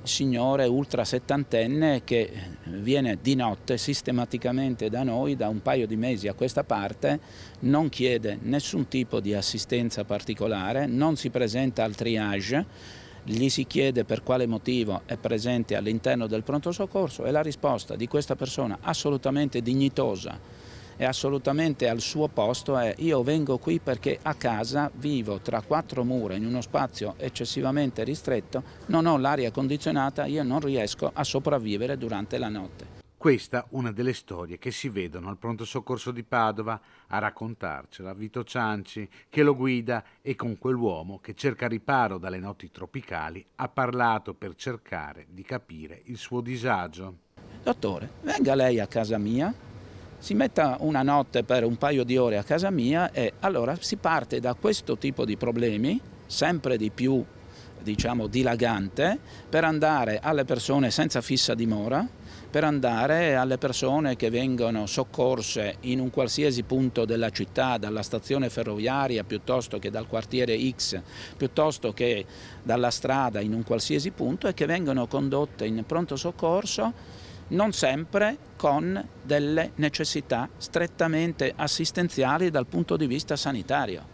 signore ultra settantenne che viene di notte sistematicamente da noi da un paio di mesi a questa parte, non chiede nessun tipo di assistenza particolare, non si presenta al triage, gli si chiede per quale motivo è presente all'interno del pronto soccorso e la risposta di questa persona assolutamente dignitosa e assolutamente al suo posto è: io vengo qui perché a casa vivo tra quattro mura in uno spazio eccessivamente ristretto, non ho l'aria condizionata, io non riesco a sopravvivere durante la notte. Questa una delle storie che si vedono al pronto soccorso di Padova. A raccontarcela Vito Cianci, che lo guida, e con quell'uomo che cerca riparo dalle notti tropicali ha parlato per cercare di capire il suo disagio. Dottore, venga lei a casa mia, si metta una notte per un paio di ore a casa mia e allora si parte da questo tipo di problemi, sempre di più, diciamo, dilagante, per andare alle persone senza fissa dimora, per andare alle persone che vengono soccorse in un qualsiasi punto della città, dalla stazione ferroviaria piuttosto che dal quartiere X, piuttosto che dalla strada in un qualsiasi punto e che vengono condotte in pronto soccorso non sempre con delle necessità strettamente assistenziali dal punto di vista sanitario.